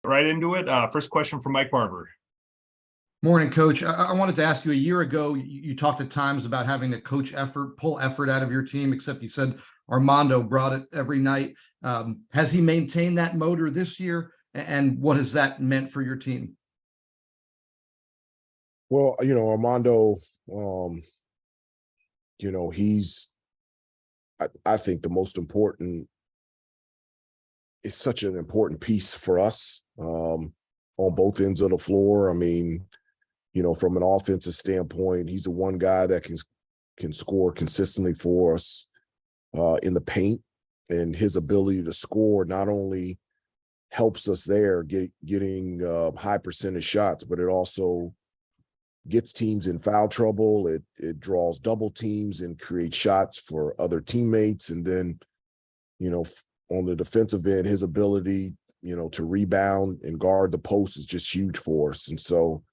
Right into it. First question from Mike Barber. Morning, Coach. I wanted to ask you, a year ago, you talked at times about having to pull effort out of your team, except you said Armando brought it every night. Has he maintained that motor this year? And what has that meant for your team? Well, Armando, he's, I think the most important, it's such an important piece for us on both ends of the floor. I mean, from an offensive standpoint, he's the one guy that can score consistently for us in the paint, and his ability to score not only helps us there getting high percentage shots, but it also gets teams in foul trouble. It draws double teams and creates shots for other teammates. And then, on the defensive end, his ability, to rebound and guard the post is just huge for us. And so,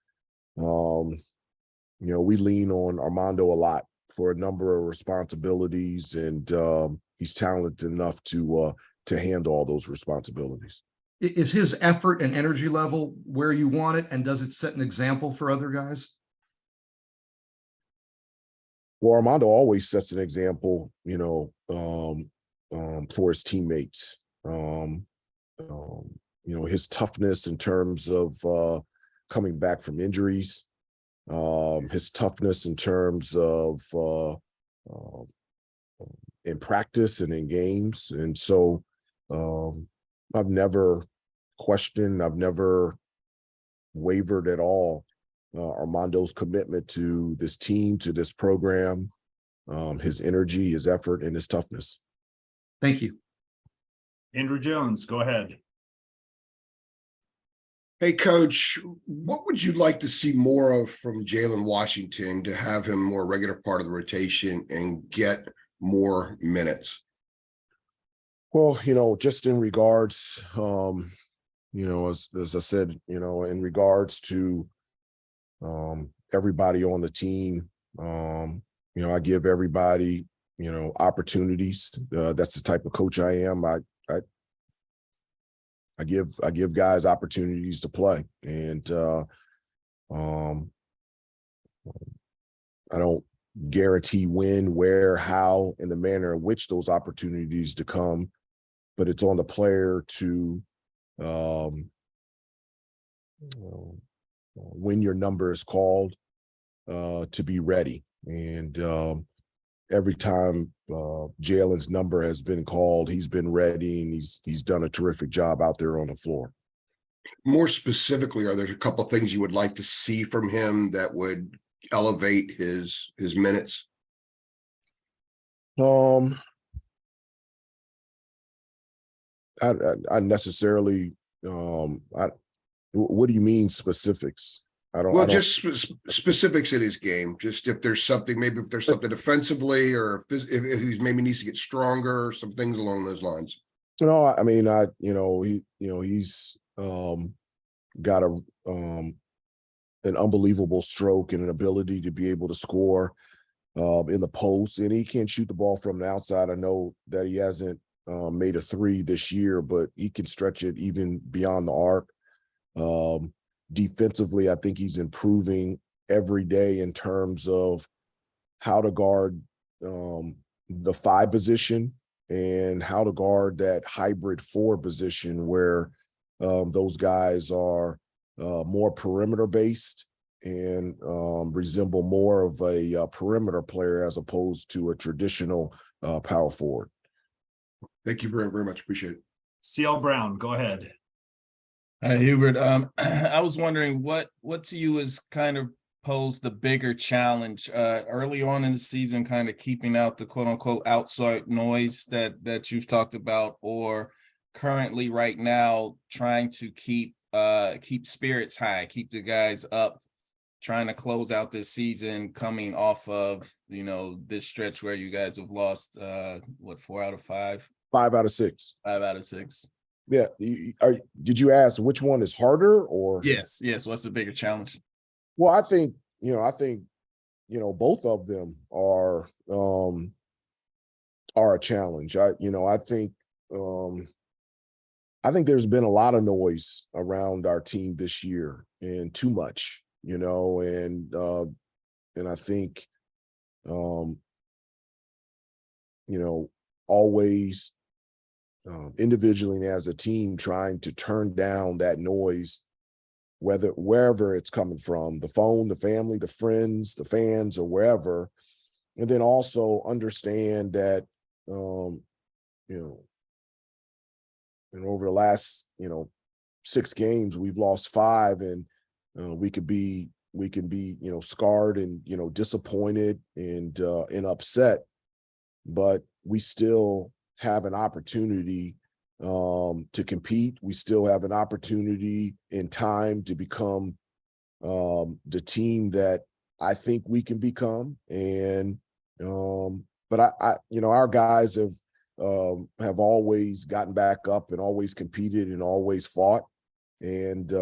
we lean on Armando a lot for a number of responsibilities, and he's talented enough to handle all those responsibilities. Is his effort and energy level where you want it, and does it set an example for other guys? Well, Armando always sets an example, for his teammates. His toughness in terms of coming back from injuries, his toughness in terms of in practice and in games. And so I've never questioned, I've never wavered at all Armando's commitment to this team, to this program, his energy, his effort, and his toughness. Thank you. Andrew Jones, go ahead. Hey, Coach, what would you like to see more of from Jalen Washington to have him more regular part of the rotation and get more minutes? Well, just in regards, as I said, in regards to everybody on the team, I give everybody, opportunities. That's the type of coach I am. I give guys opportunities to play, and I don't guarantee when, where, how, and the manner in which those opportunities to come, but it's on the player to when your number is called to be ready. And every time Jalen's number has been called, he's been ready, and he's done a terrific job out there on the floor. More specifically, are there a couple of things you would like to see from him that would elevate his minutes? I necessarily what do you mean specifics? Just specifics in his game. Just if there's something, maybe if there's something defensively, or if he maybe needs to get stronger, some things along those lines. I mean, he's got an unbelievable stroke and an ability to be able to score in the post, and he can shoot the ball from the outside. I know that he hasn't made a three this year, but he can stretch it even beyond the arc. Defensively, I think he's improving every day in terms of how to guard the 5 position and how to guard that hybrid 4 position where those guys are more perimeter based and resemble more of a perimeter player as opposed to a traditional power forward. Thank you very, very much. Appreciate it. CL Brown, go ahead. Hi, Hubert. I was wondering what to you is kind of posed the bigger challenge early on in the season, kind of keeping out the quote unquote outside noise that you've talked about, or currently right now trying to keep spirits high, keep the guys up, trying to close out this season coming off of, this stretch where you guys have lost 4 out of 5? 5 out of 6. 5 out of 6. Yeah. Did you ask which one is harder, or? Yes. What's the bigger challenge? Well, I think both of them are a challenge. I think I think there's been a lot of noise around our team this year, and too much, you know, and I think, you know, always individually and as a team trying to turn down that noise, wherever it's coming from, the phone, the family, the friends, the fans, or wherever. And then also understand that, you know, and over the last, 6 games, we've lost 5, and we can be, scarred and, disappointed and upset, but we still have an opportunity to compete. We still have an opportunity in time to become the team that I think we can become. And but our guys have always gotten back up and always competed and always fought. And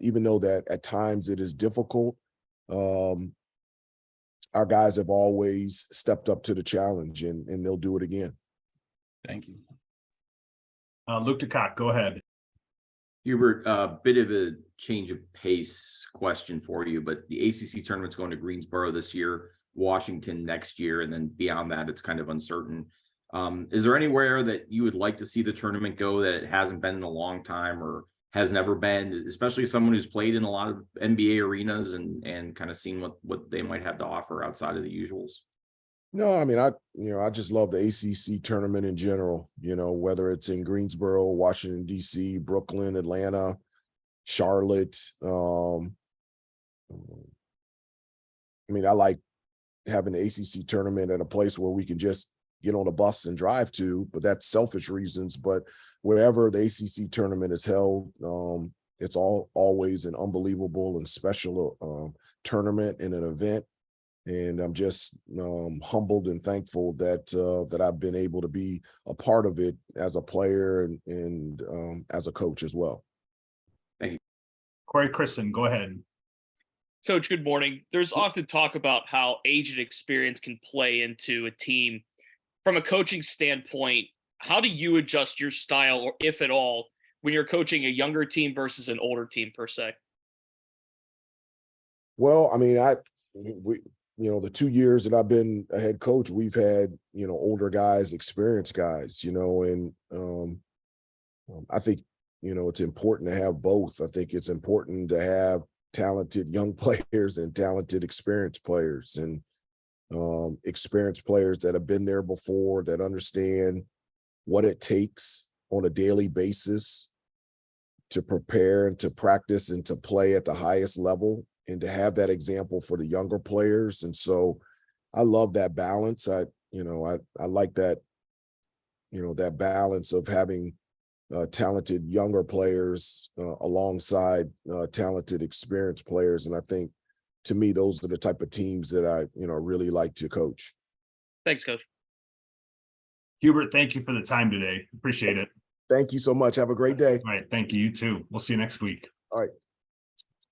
even though that at times it is difficult, our guys have always stepped up to the challenge, and they'll do it again. Thank you. Luke DeCock, go ahead. Hubert, a bit of a change of pace question for you, but the ACC tournament's going to Greensboro this year, Washington next year, and then beyond that, it's kind of uncertain. Is there anywhere that you would like to see the tournament go that it hasn't been in a long time or has never been, especially someone who's played in a lot of NBA arenas and kind of seen what they might have to offer outside of the usuals? No, I mean, I just love the ACC tournament in general, whether it's in Greensboro, Washington, D.C., Brooklyn, Atlanta, Charlotte. I mean, I like having the ACC tournament at a place where we can just get on a bus and drive to, but that's selfish reasons. But wherever the ACC tournament is held, it's always an unbelievable and special tournament and an event. And I'm just humbled and thankful that I've been able to be a part of it as a player and as a coach as well. Thank you. Corey Christen, go ahead. Coach, good morning. There's often talk about how age and experience can play into a team. From a coaching standpoint, how do you adjust your style, or if at all, when you're coaching a younger team versus an older team per se? Well, I mean, the 2 years that I've been a head coach, we've had, older guys, experienced guys, and I think, it's important to have both. I think it's important to have talented young players and talented experienced players, and experienced players that have been there before, that understand what it takes on a daily basis to prepare and to practice and to play at the highest level, and to have that example for the younger players. And so I love that balance. I like that, that balance of having talented younger players alongside talented experienced players. And I think, to me, those are the type of teams that I, really like to coach. Thanks, Coach. Hubert, thank you for the time today. Appreciate it. Thank you so much. Have a great day. All right. Thank you. You too. We'll see you next week. All right.